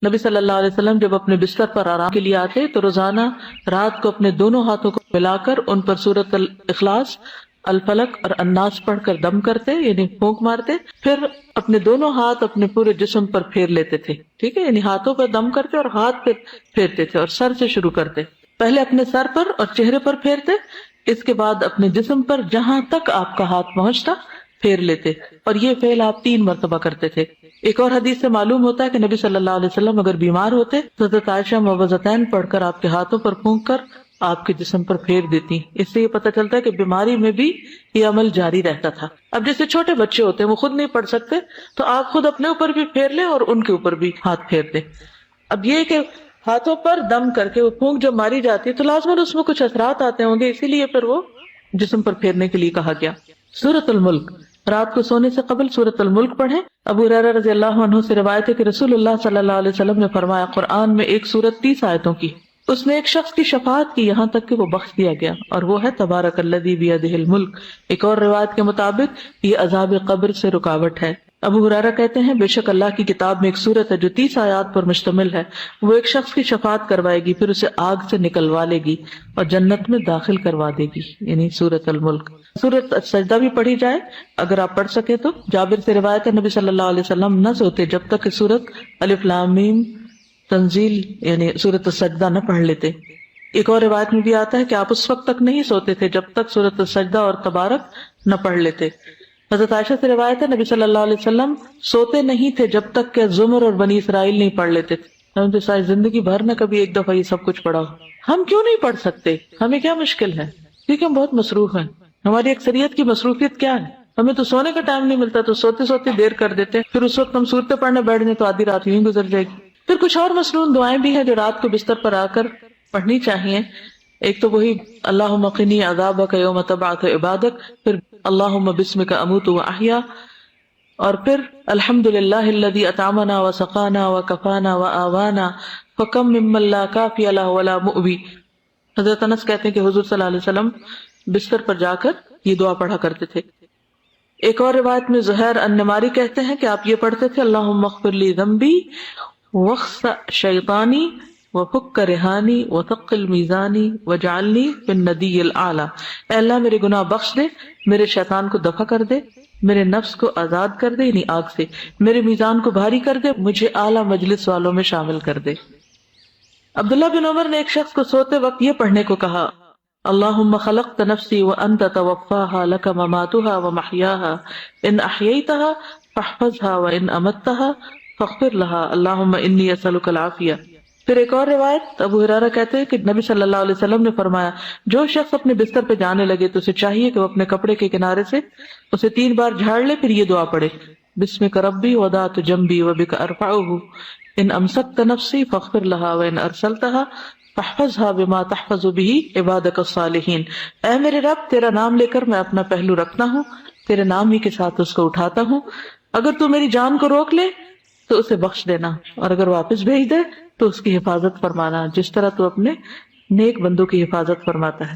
نبی صلی اللہ علیہ وسلم جب اپنے بستر پر آرام کے لیے آتے تو روزانہ رات کو اپنے دونوں ہاتھوں کو ملا کر ان پر سورۃ الاخلاص، الفلق اور الناس پڑھ کر دم کرتے، یعنی پھونک مارتے، پھر اپنے دونوں ہاتھ اپنے پورے جسم پر پھیر لیتے تھے. ٹھیک ہے، یعنی ہاتھوں پر دم کرتے اور ہاتھ پہ پھیرتے تھے، اور سر سے شروع کرتے. پہلے اپنے سر پر اور چہرے پر پھیرتے، اس کے بعد اپنے جسم پر جہاں تک آپ کا ہاتھ پہنچتا پھیر لیتے، اور یہ فعل آپ 3 مرتبہ کرتے تھے. ایک اور حدیث سے معلوم ہوتا ہے کہ نبی صلی اللہ علیہ وسلم اگر بیمار ہوتے تو حضرت عائشہ معوذتین پڑھ کر آپ کے ہاتھوں پر پھونک کر آپ کے جسم پر پھیر دیتی. اس سے یہ پتہ چلتا ہے کہ بیماری میں بھی یہ عمل جاری رہتا تھا. اب جیسے چھوٹے بچے ہوتے ہیں وہ خود نہیں پڑھ سکتے تو آپ خود اپنے اوپر بھی پھیر لیں اور ان کے اوپر بھی ہاتھ پھیر دیں. اب یہ کہ ہاتھوں پر دم کر کے وہ پھونک جب ماری جاتی ہے تو لازماً اس میں کچھ اثرات آتے ہوں گے، اسی لیے پھر وہ جسم پر پھیرنے کے لیے کہا گیا. سورۃ الملک، رات کو سونے سے قبل سورۃ الملک پڑھیں. ابو ہریرہ رضی اللہ عنہ سے روایت ہے کہ رسول اللہ صلی اللہ علیہ وسلم نے فرمایا، قرآن میں ایک سورت 30 آیتوں کی، اس نے ایک شخص کی شفاعت کی یہاں تک کہ وہ بخش دیا گیا، اور وہ ہے تبارک الذی بیدہ الملک. ایک اور روایت کے مطابق یہ عذاب قبر سے رکاوٹ ہے. ابو ہریرہ کہتے ہیں، بے شک اللہ کی کتاب میں ایک سورت ہے جو 30 آیات پر مشتمل ہے، وہ ایک شخص کی شفاعت کروائے گی، پھر اسے آگ سے نکلوا لے گی اور جنت میں داخل کروا دے گی، یعنی سورۃ الملک. سورۃ سجدہ بھی پڑھی جائے اگر آپ پڑھ سکے تو. جابر سے روایت ہے نبی صلی اللہ علیہ وسلم نہ سوتے جب تک کہ سورۃ الف لام میم تنزیل یعنی سورۃ السجدہ نہ پڑھ لیتے. ایک اور روایت میں بھی آتا ہے کہ آپ اس وقت تک نہیں سوتے تھے جب تک سورۃ السجدہ اور تبارک نہ پڑھ لیتے. حضرت عائشہ سے روایت ہے نبی صلی اللہ علیہ وسلم سوتے نہیں تھے جب تک کہ زمر اور بنی اسرائیل نہیں پڑھ لیتے تھے. ہم تو ساری زندگی بھر نہ کبھی ایک دفعہ یہ سب کچھ پڑھا ہو. ہم کیوں نہیں پڑھ سکتے؟ ہمیں کیا مشکل ہے؟ کیونکہ ہم بہت مصروف ہیں. ہماری اکثریت کی مصروفیت کیا ہے؟ ہمیں تو سونے کا ٹائم نہیں ملتا، تو سوتے سوتے دیر کر دیتے، پھر اس وقت ہم صورتیں پڑھنے بیٹھ جائیں تو آدھی رات یوں گزر جائے گی. پھر کچھ اور مصنون دعائیں بھی ہیں جو رات کو بستر پر آ کر پڑھنی چاہیے. ایک تو وہی اللہم قنی عذابک یوم تبعث عبادک، پھر اللہم بسمک اموت واحیا، اور پھر الحمدللہ الذی اطعمنا وسقانا وکفانا وآوانا فکم ممن لا کافی لہ ولا مؤوی. حضرت انس کہتے ہیں کہ حضور صلی اللہ علیہ وسلم بستر پر جا کر یہ دعا پڑھا کرتے تھے. ایک اور روایت میں زہیر النماری کہتے ہیں کہ آپ یہ پڑھتے تھے، اللہم اغفر لی ذنبی واخسأ شیطانی وفک رہانی وثقل میزانی وجعلنی فی الندی الاعلی. اے اللہ میرے گناہ بخش دے، میرے شیطان کو دفع کر دے، میرے نفس کو آزاد کر دے یعنی آگ سے، میرے میزان کو بھاری کر دے، مجھے اعلیٰ مجلس والوں میں شامل کر دے. عبداللہ بن عمر نے ایک شخص کو سوتے وقت یہ پڑھنے کو کہا، اللہم خلقت نفسی وانت توفاها لک مماتها ومحیاها ان احییتها فاحفظها وان امتها فاغفر لها اللہم انی اسألک العافیہ. پھر ایک اور روایت ابو ہریرہ کہتے ہیں کہ نبی صلی اللہ علیہ وسلم نے فرمایا، جو شخص اپنے بستر پہ جانے لگے تو اسے چاہیے کہ وہ اپنے کپڑے کے کنارے سے اسے 3 بار جھاڑ لے، پھر یہ دعا پڑھے، بسمک ربی وضعت جنبی وبک ارفعہ ان امسکت نفسی فاغفر لها وان ارسلتها فاحفظها بما تحفظ به عبادك الصالحین. اے میرے رب، تیرا نام لے کر میں اپنا پہلو رکھتا ہوں، تیرے نام ہی کے ساتھ اس کو اٹھاتا ہوں. اگر تو میری جان کو روک لے تو اسے بخش دینا، اور اگر واپس بھیج دے تو اس کی حفاظت فرمانا، جس طرح تو اپنے نیک بندوں کی حفاظت فرماتا ہے.